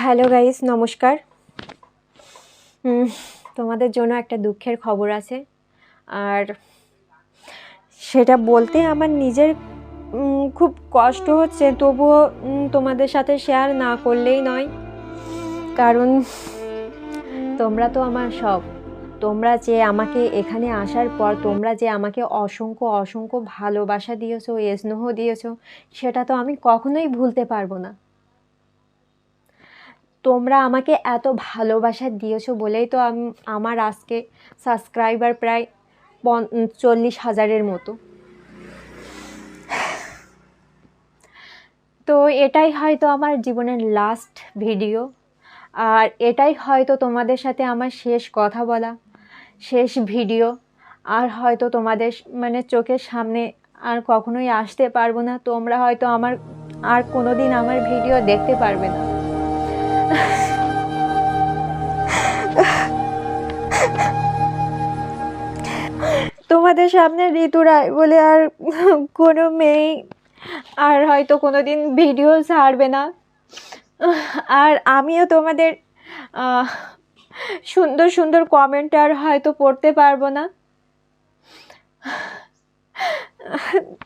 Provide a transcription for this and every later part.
Hello guys, নমস্কার। তোমাদের জন্য একটা দুঃখের খবর আছে, আর সেটা বলতে আমার নিজের খুব কষ্ট হচ্ছে, তবুও তোমাদের সাথে শেয়ার না করলেই নয়। কারণ তোমরা তো আমার সব। তোমরা যে আমাকে এখানে আসার পর তোমরা যে আমাকে অসংখ্য অসংখ্য ভালোবাসা দিয়েছো, স্নেহ দিয়েছো, সেটা তো আমি কখনোই ভুলতে পারবো না। তোমরা আমাকে এত ভালোবাসা দিয়েছো বলেই তো আমার আজকে সাবস্ক্রাইবার প্রায় 40,000-এর মতো। তো এটাই হয়তো আমার জীবনের লাস্ট ভিডিও, আর এটাই হয়তো তোমাদের সাথে আমার শেষ কথা বলা, শেষ ভিডিও। আর হয়তো তোমাদের চোখের সামনে আর কখনোই আসতে পারবো না। তোমরা হয়তো আর কোনোদিন আমার ভিডিও দেখতে পারবে না। তোমাদের সামনে ঋতু রায় বলে আর কোনো মেয়ে আর হয়তো কোনোদিন ভিডিও ছাড়বে না। আর আমিও তোমাদের সুন্দর সুন্দর কমেন্ট আর হয়তো পড়তে পারবো না।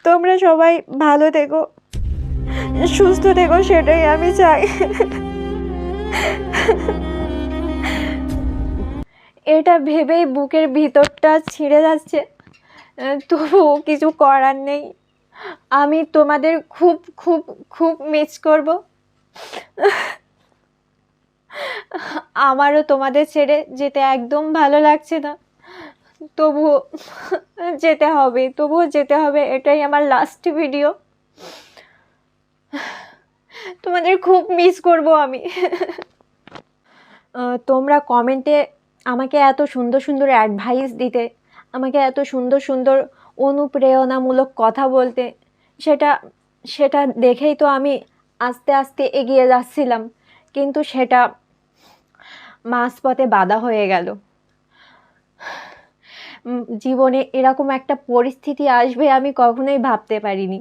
তোমরা সবাই ভালো থেকো, সুস্থ থেকো, সেটাই আমি চাই। এটা ভেবেই বুকের ভিতরটা ছিঁড়ে যাচ্ছে, তবুও কিছু করার নেই। আমি তোমাদের খুব খুব খুব মিস করব। আমারও তোমাদের ছেড়ে যেতে একদম ভালো লাগছে না, তবুও যেতে হবে। এটাই আমার লাস্ট ভিডিও। তোমাদের খুব মিস করব আমি। তোমরা কমেন্টে আমাকে এত সুন্দর সুন্দর অ্যাডভাইস দিতে, আমাকে এত সুন্দর সুন্দর অনুপ্রেরণামূলক কথা বলতে, সেটা দেখেই তো আমি আস্তে আস্তে এগিয়ে যাচ্ছিলাম, কিন্তু সেটা মাঝপথে বাধা হয়ে গেল। জীবনে এরকম একটা পরিস্থিতি আসবে আমি কখনোই ভাবতে পারিনি,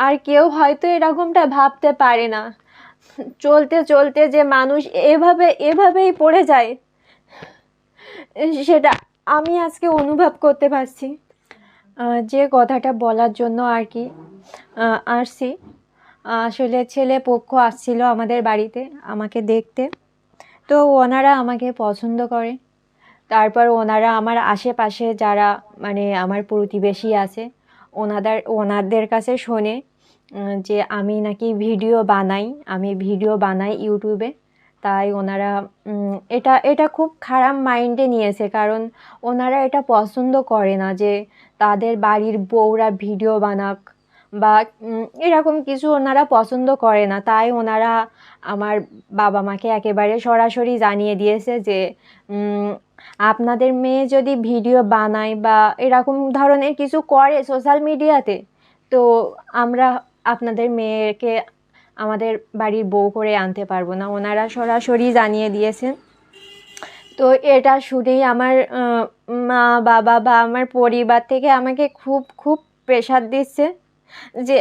আর কেউ হয়তো এরকমটা ভাবতে পারে না। চলতে চলতে যে মানুষ এভাবেই পড়ে যায়, সেটা আমি আজকে অনুভব করতে পারছি। যে কথাটা বলার জন্য আর কি আসছি, আসলে ছেলে পক্ষ আসছিল আমাদের বাড়িতে আমাকে দেখতে। তো ওনারা আমাকে পছন্দ করে। তারপর ওনারা আমার আশেপাশে যারা আমার প্রতিবেশী আছে, ওনাদের কাছে শোনে যে আমি নাকি ভিডিও বানাই ইউটিউবে। তাই ওনারা এটা খুব খারাপ মাইন্ডে নিয়েছে, কারণ ওনারা এটা পছন্দ করে না যে তাদের বাড়ির বউরা ভিডিও বানাক বা এরকম কিছু ওনারা পছন্দ করে না। তাই ওনারা আমার বাবা মাকে একেবারে সরাসরি জানিয়ে দিয়েছে যে আপনাদের মেয়ে যদি ভিডিও বানায় বা এরকম ধরনের কিছু করে সোশ্যাল মিডিয়াতে, তো আমরা আপনাদের মেয়েকে আমাদের বাড়ির বউ করে আনতে পারবো না। ওনারা সরাসরি জানিয়ে দিয়েছেন। তো এটা শুনেই আমার মা বাবা বা আমার পরিবার থেকে আমাকে খুব খুব প্রেশার দিচ্ছে যে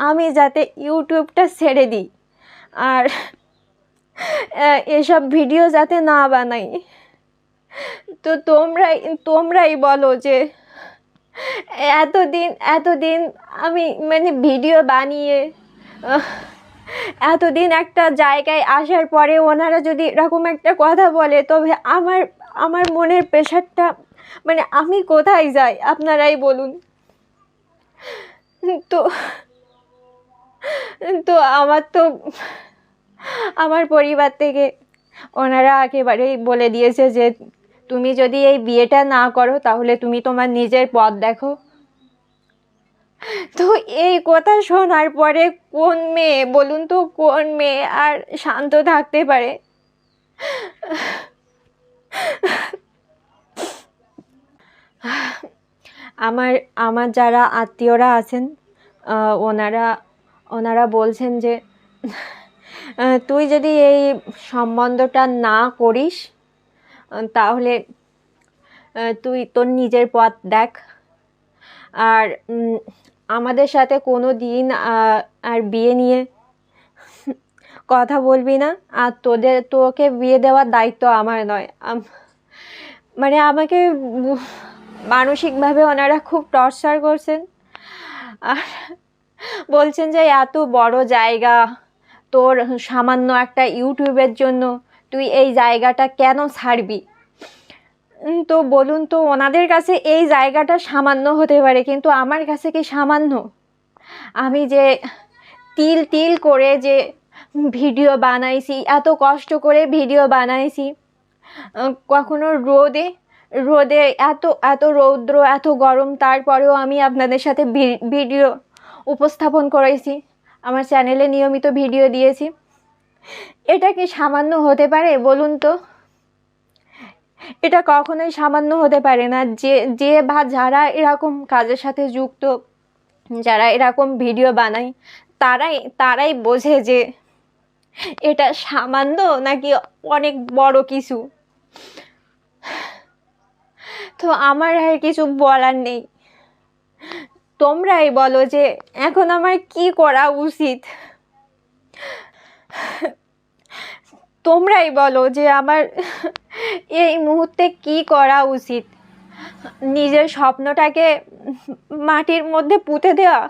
আমি যাতে ইউটিউবটা ছেড়ে দিই আর এসব ভিডিও যাতে না বানাই। তো তোমরাই বলো যে এতদিন আমি ভিডিও বানিয়ে এতদিন একটা জায়গায় আসার পরে ওনারা যদি এরকম একটা কথা বলে, তবে আমার মনের প্রেশারটা আমি কোথায় যাই আপনারাই বলুন। তো তো আমার পরিবার থেকে ওনারা একেবারেই বলে দিয়েছে যে তুমি যদি এই বিয়েটা না করো তাহলে তুমি তোমার নিজের পথ দেখো। তো এই কথা শোনার পরে কোন মেয়ে বলুন তো, কোন মেয়ে আর শান্ত থাকতে পারে? আমার যারা আত্মীয়রা আছেন, ওনারা বলছেন যে তুই যদি এই সম্বন্ধটা না করিস তাহলে তুই তোর নিজের পথ দেখ। আর আমাদের সাথে কোনো দিন আর বিয়ে নিয়ে কথা বলবি না, আর তোকে বিয়ে দেওয়ার দায়িত্ব আমার নয়। মানে আমাকে মানসিকভাবে ওনারা খুব টর্চার করছেন, আর বলছেন যে এত বড় জায়গা তোর, সামান্য একটা ইউটিউবের জন্য তুই এই জায়গাটা কেন ছাড়বি। তো বলুন তো, ওনাদের কাছে এই জায়গাটা সামান্য হতে পারে, কিন্তু আমার কাছে কি সামান্য? আমি যে তিল তিল করে যে ভিডিও বানাইছি, এত কষ্ট করে ভিডিও বানাইছি, কখনো রোদে এত এত রৌদ্র, এত গরম, তারপরেও আমি আপনাদের সাথে ভিডিও উপস্থাপন করেছি, আমার চ্যানেলে নিয়মিত ভিডিও দিয়েছি। এটা কি সামান্য হতে পারে বলুন তো? এটা কখনোই সামান্য হতে পারে না। যে বা যারা এরকম কাজের সাথে যুক্ত, যারা এরকম ভিডিও বানায়, তারাই বোঝে যে এটা সামান্য নাকি অনেক বড় কিছু। তো আমার আর কিছু বলার নেই, তোমরাই বলো যে এখন আমার কি করা উচিত। তোমরাই বলো যে আমার এই মুহূর্তে কি করা উচিত। নিজের স্বপ্নটাকে মাটির মধ্যে পুঁতে দেওয়া,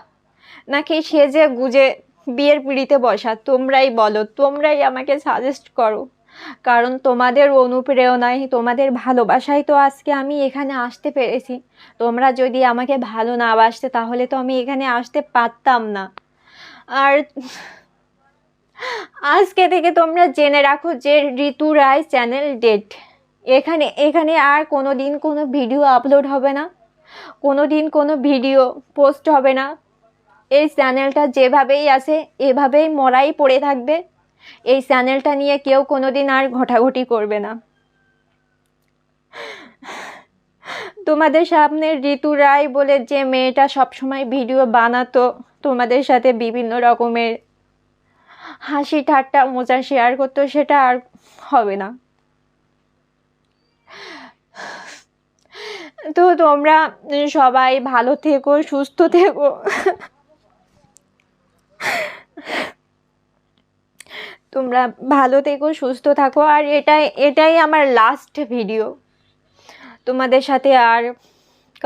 নাকি সেজে গুজে বিয়ের পিঁড়িতে বসা? তোমরাই বলো, তোমরাই আমাকে সাজেস্ট করো। কারণ তোমাদের অনুপ্রেরণায়, তোমাদের ভালোবাসায় তো আজকে আমি এখানে আসতে পেরেছি। তোমরা যদি আমাকে ভালো না বাসতে, তাহলে তো আমি এখানে আসতে পারতাম না। আর আজকে থেকে তোমরা জেনে রাখো যে ঋতু রায় চ্যানেল ডেড। এখানে আর কোনো দিন কোনো ভিডিও আপলোড হবে না, কোনো দিন কোনো ভিডিও পোস্ট হবে না। এই চ্যানেলটা যেভাবেই আছে এভাবেই মরাই পড়ে থাকবে। এই চ্যানেলটা নিয়ে কেউ কোনো দিন আর ঘটাঘটি করবে না। তোমাদের সামনে ঋতু রায় বলে যে মেয়েটা সবসময় ভিডিও বানাতো, তোমাদের সাথে বিভিন্ন রকমের হাসি ঠাট্টা মজা শেয়ার করতো, সেটা আর হবে না। তো তোমরা সবাই ভালো থেকো, সুস্থ থেকো। তোমরা ভালো থেকো, সুস্থ থাকো। আর এটাই আমার লাস্ট ভিডিও। তোমাদের সাথে আর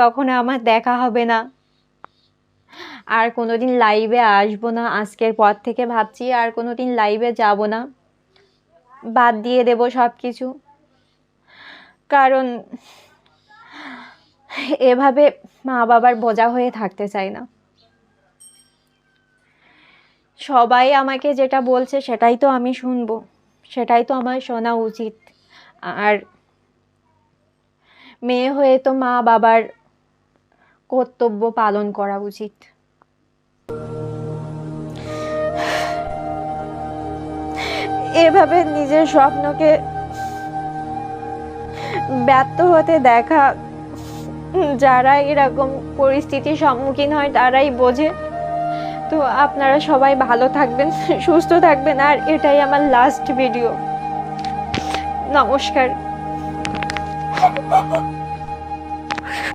কখনো আমার দেখা হবে না, আর কোনোদিন লাইভে আসবো না। আজকের পর থেকে ভাবছি আর কোনোদিন লাইভে যাব না, বাদ দিয়ে দেব সব কিছু। কারণ এভাবে মা বাবার বোঝা হয়ে থাকতে চাই না। সবাই আমাকে যেটা বলছে সেটাই তো আমি শুনবো, সেটাই তো আমার শোনা উচিত। আর মেয়ে হয়ে তো মা বাবার কর্তব্য পালন করা উচিত। এভাবে নিজের স্বপ্নকে ব্যর্থ হতে দেখা, যারা এরকম পরিস্থিতির সম্মুখীন হয় তারাই বোঝে। তো আপনারা সবাই ভালো থাকবেন, সুস্থ থাকবেন। আর এটাই আমার লাস্ট ভিডিও। নমস্কার।